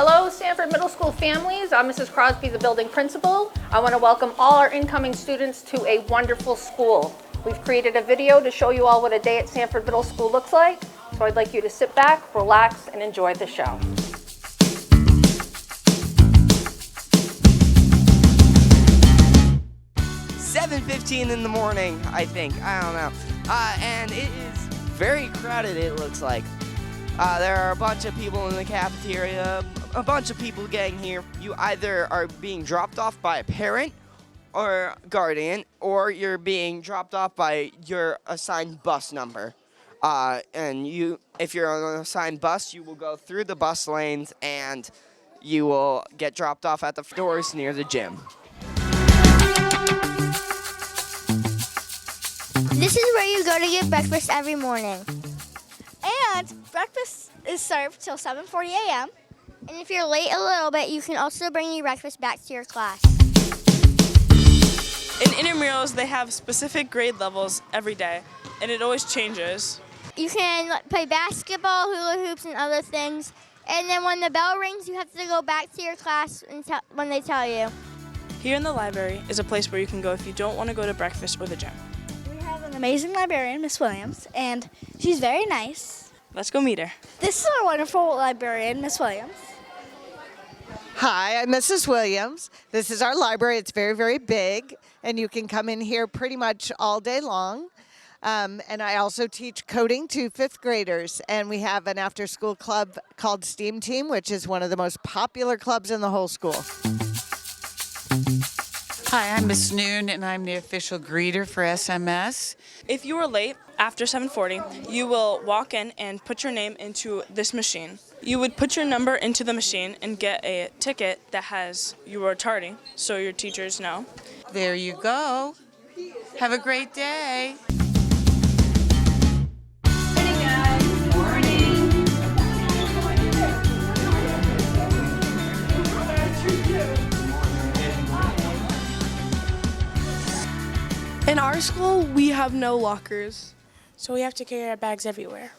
Hello, Sanford Middle School families. I'm Mrs. Crosby, the building principal. I want to welcome all our incoming students to a wonderful school. We've created a video to show you all what a day at Sanford Middle School looks like. So I'd like you to sit back, relax, and enjoy the show. "7:15 in the morning, I think. I don't know. And it is very crowded, it looks like. There are a bunch of people in the cafeteria, a bunch of people getting here. You either are being dropped off by a parent or guardian, or you're being dropped off by your assigned bus number. And if you're on an assigned bus, you will go through the bus lanes and you will get dropped off at the doors near the gym. This is where you go to get breakfast every morning. And breakfast is served till 7:40 a.m. And if you're late a little bit, you can also bring your breakfast back to your class. In intramurals, they have specific grade levels every day, and it always changes. You can play basketball, hula hoops, and other things. And then when the bell rings, you have to go back to your class when they tell you. Here in the library is a place where you can go if you don't want to go to breakfast or the gym. We have an amazing librarian, Miss Williams, and she's very nice. Let's go meet her. This is our wonderful librarian, Miss Williams. Hi, I'm Mrs. Williams. This is our library. It's very, very big, and you can come in here pretty much all day long. And I also teach coding to 5th graders, and we have an after-school club called STEAM Team, which is one of the most popular clubs in the whole school. Hi, I'm Miss Noon, and I'm the official greeter for SMS. If you are late after 7:40, you will walk in and put your name into this machine. You would put your number into the machine and get a ticket that has you are tardy, so your teachers know. There you go. Have a great day. In our school, we have no lockers, so we have to carry our bags everywhere.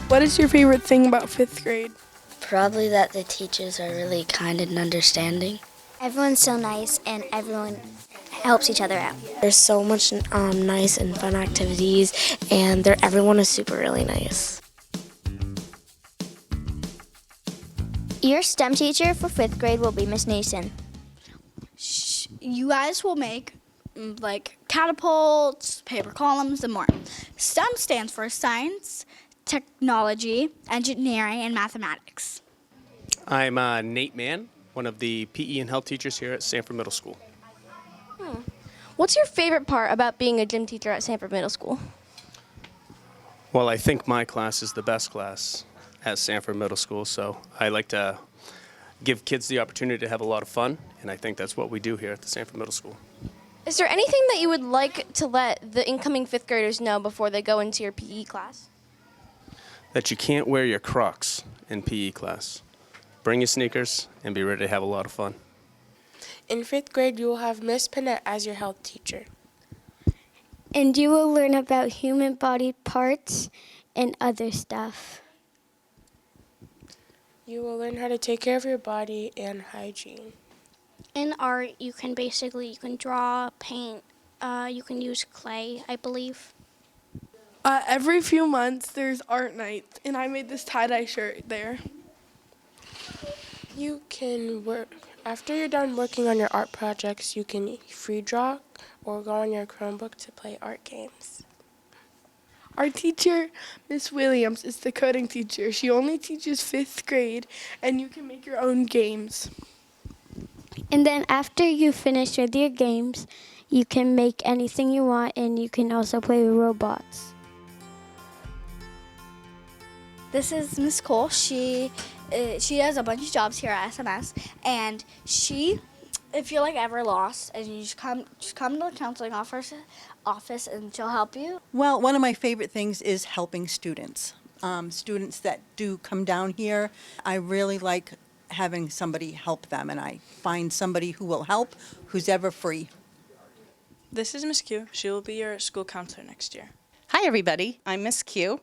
What is your favorite thing about 5th grade? Probably that the teachers are really kind and understanding. Everyone's so nice, and everyone helps each other out. There's so much nice and fun activities, and everyone is super really nice. Your STEM teacher for 5th grade will be Miss Nason. You guys will make like catapults, paper columns, and more. STEM stands for science, technology, engineering, and mathematics. I'm Nate Mann, one of the PE and health teachers here at Sanford Middle School. What's your favorite part about being a gym teacher at Sanford Middle School? Well, I think my class is the best class at Sanford Middle School, so I like to give kids the opportunity to have a lot of fun, and I think that's what we do here at the Sanford Middle School. Is there anything that you would like to let the incoming 5th graders know before they go into your PE class? That you can't wear your Crocs in PE class. Bring your sneakers and be ready to have a lot of fun. In 5th grade, you will have Miss Panette as your health teacher. And you will learn about human body parts and other stuff. You will learn how to take care of your body and hygiene. In art, you can draw, paint, you can use clay, I believe. Every few months, there's art night, and I made this tie-dye shirt there. You can work, after you're done working on your art projects, you can free draw or go on your Chromebook to play art games. Our teacher, Miss Williams, is the coding teacher. She only teaches 5th grade, and you can make your own games. And then after you finish with your games, you can make anything you want, and you can also play with robots. This is Miss Cole. She does a bunch of jobs here at SMS, and if you're ever lost, and you just come to the counseling office and she'll help you. Well, one of my favorite things is helping students. Students that do come down here, I really like having somebody help them, and I find somebody who will help who's ever free. This is Miss Q. She will be your school counselor next year. Hi, everybody. I'm Miss Q,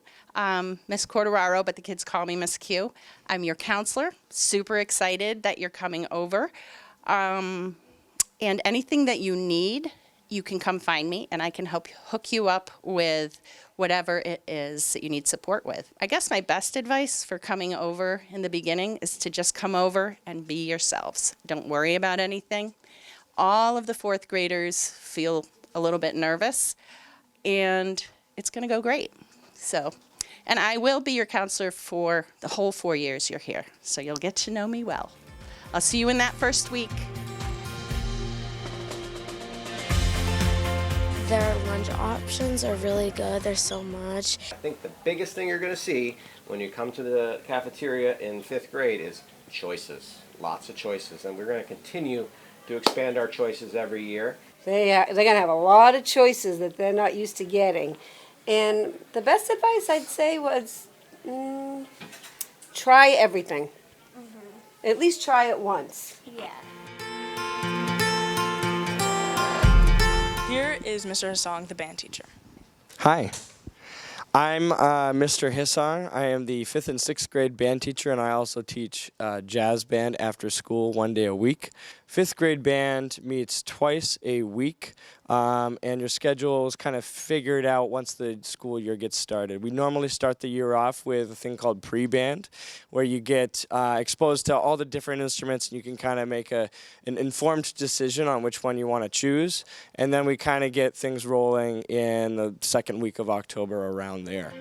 Miss Corderaro, but the kids call me Miss Q. I'm your counselor. Super excited that you're coming over. And anything that you need, you can come find me, and I can help hook you up with whatever it is that you need support with. I guess my best advice for coming over in the beginning is to just come over and be yourselves. Don't worry about anything. All of the fourth graders feel a little bit nervous, and it's going to go great. So, and I will be your counselor for the whole 4 years you're here. So you'll get to know me well. I'll see you in that first week. Their lunch options are really good. There's so much. I think the biggest thing you're going to see when you come to the cafeteria in 5th grade is choices. Lots of choices. And we're going to continue to expand our choices every year. They're going to have a lot of choices that they're not used to getting. And the best advice I'd say was try everything. At least try it once. Yeah. Here is Mr. Hassong, the band teacher. Hi, I'm Mr. Hissong. I am the 5th and 6th grade band teacher, and I also teach jazz band after school 1 day a week. 5th grade band meets twice a week, and your schedule is kind of figured out once the school year gets started. We normally start the year off with a thing called pre-band, where you get exposed to all the different instruments, and you can kind of make an informed decision on which one you want to choose. And then we kind of get things rolling in the second week of October around there.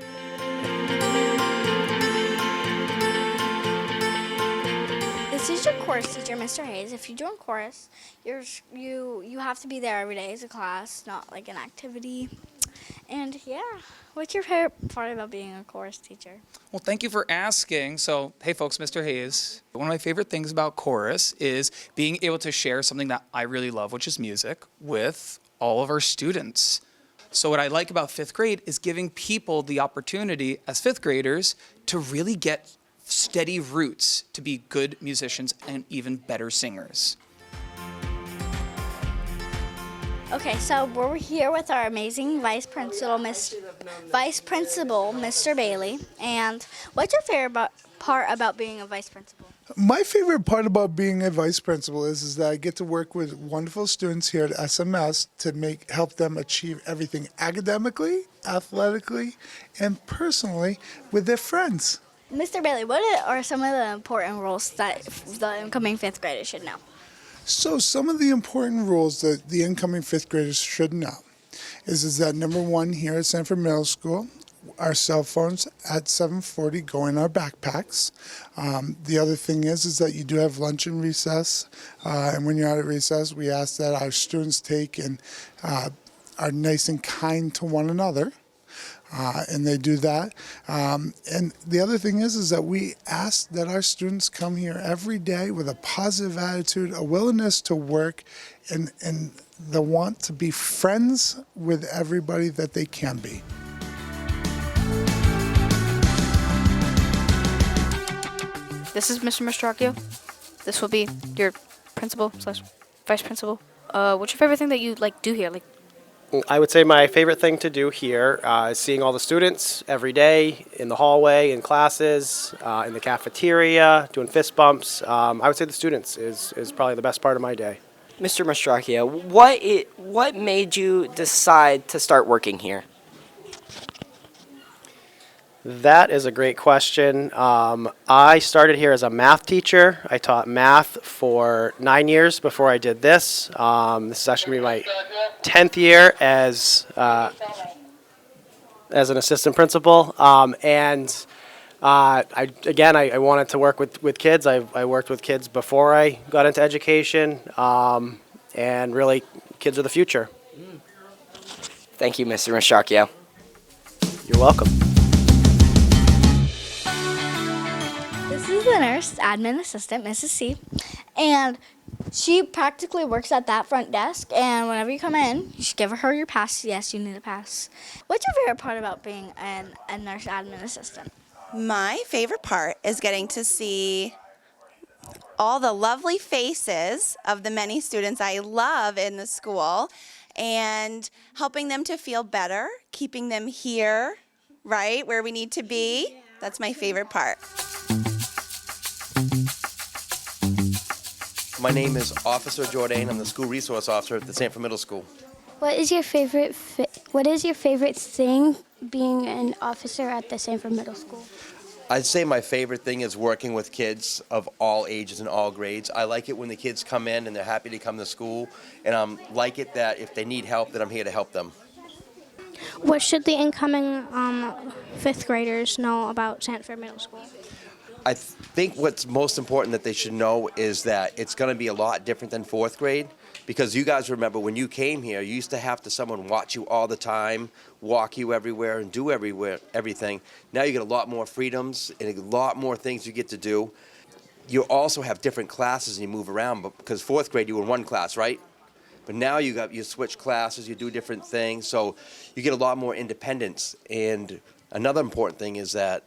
This is your chorus teacher, Mr. Hayes. If you join chorus, you have to be there every day as a class, not like an activity. And yeah, what's your favorite part about being a chorus teacher? Well, thank you for asking. So, hey folks, Mr. Hayes. One of my favorite things about chorus is being able to share something that I really love, which is music, with all of our students. So what I like about 5th grade is giving people the opportunity as 5th graders to really get steady roots to be good musicians and even better singers. Okay, so we're here with our amazing Vice Principal, Mr. Bailey. And what's your favorite part about being a Vice Principal? My favorite part about being a vice principal is that I get to work with wonderful students here at SMS to help them achieve everything academically, athletically, and personally with their friends. Mr. Bailey, what are some of the important rules that the incoming 5th graders should know? So some of the important rules that the incoming 5th graders should know is that number one, here at Sanford Middle School, our cell phones at 7:40 go in our backpacks. The other thing is that you do have lunch and recess, and when you're out at recess, we ask that our students take and are nice and kind to one another. And they do that. And the other thing is that we ask that our students come here every day with a positive attitude, a willingness to work, and the want to be friends with everybody that they can be. This is Mr. Mastracchio. This will be your principal/vice principal. What's your favorite thing that you do here? I would say my favorite thing to do here is seeing all the students every day in the hallway, in classes, in the cafeteria, doing fist bumps. I would say the students is probably the best part of my day. Mr. Mastracchio, what made you decide to start working here? That is a great question. I started here as a math teacher. I taught math for 9 years before I did this. This is actually going to be my 10th year as an assistant principal. I wanted to work with kids. I worked with kids before I got into education, and really, kids are the future. Thank you, Mr. Mastracchio. You're welcome. This is the nurse admin assistant, Mrs. C, and she practically works at that front desk, and whenever you come in, you should give her your pass. Yes, you need a pass. What's your favorite part about being a nurse admin assistant? My favorite part is getting to see all the lovely faces of the many students I love in the school and helping them to feel better, keeping them here, right, where we need to be. That's my favorite part. My name is Officer Jordan. I'm the school resource officer at the Sanford Middle School. What is your favorite thing being an officer at the Sanford Middle School? I'd say my favorite thing is working with kids of all ages and all grades. I like it when the kids come in and they're happy to come to school, and I like it that if they need help, that I'm here to help them. What should the incoming fifth graders know about Sanford Middle School? I think what's most important that they should know is that it's going to be a lot different than fourth grade, because you guys remember when you came here, you used to have someone watch you all the time, walk you everywhere, and do everything. Now you get a lot more freedoms and a lot more things you get to do. You also have different classes and you move around, because fourth grade you were in one class, right? But now you switch classes, you do different things, so you get a lot more independence. And another important thing is that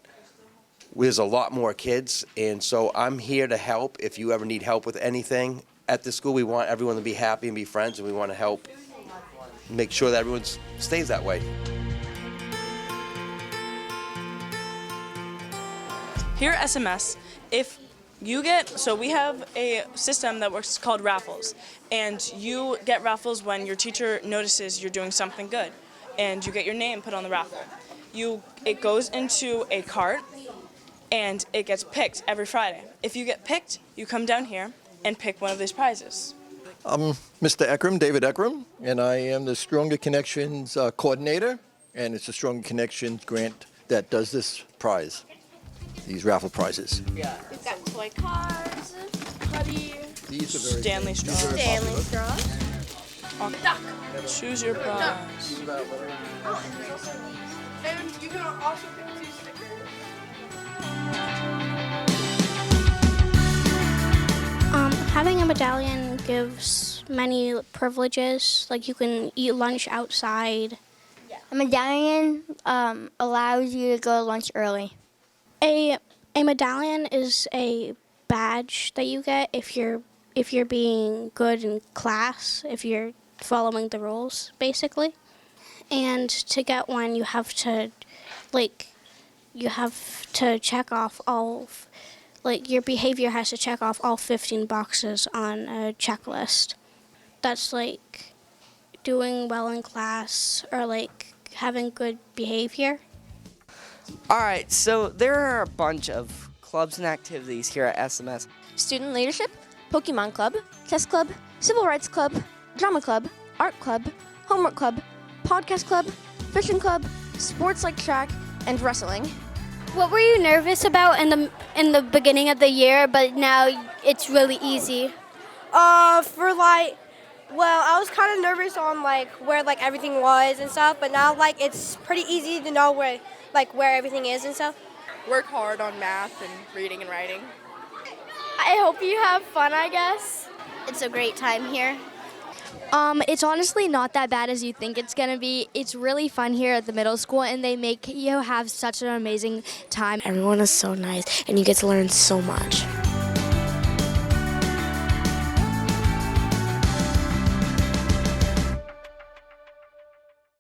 there's a lot more kids, and so I'm here to help if you ever need help with anything. At the school, we want everyone to be happy and be friends, and we want to help make sure that everyone stays that way. Here at SMS, we have a system that works called raffles, and you get raffles when your teacher notices you're doing something good, and you get your name put on the raffle. It goes into a cart, and it gets picked every Friday. If you get picked, you come down here and pick one of these prizes. I'm Mr. Eckram, David Eckram, and I am the Stronger Connections coordinator, and it's the Stronger Connections grant that does this prize, these raffle prizes. Yeah. We've got toy cars, putty, These are very Stanley straws. Stanley straws. Duck. Choose your prize. And you can also pick 2 stickers. Having a medallion gives many privileges, like you can eat lunch outside. A medallion allows you to go to lunch early. A medallion is a badge that you get if you're being good in class, if you're following the rules, basically. And to get one, you have to check off your behavior has to check off all 15 boxes on a checklist. That's like doing well in class or like having good behavior. All right, so there are a bunch of clubs and activities here at SMS. Student Leadership, Pokemon Club, Chess Club, Civil Rights Club, Drama Club, Art Club, Homework Club, Podcast Club, Fishing Club, sports like track, and wrestling. What were you nervous about in the beginning of the year, but now it's really easy? I was kind of nervous on where everything was and stuff, but now it's pretty easy to know where everything is and stuff. Work hard on math and reading and writing. I hope you have fun, I guess. It's a great time here. It's honestly not that bad as you think it's going to be. It's really fun here at the middle school, and they make you have such an amazing time. Everyone is so nice, and you get to learn so much.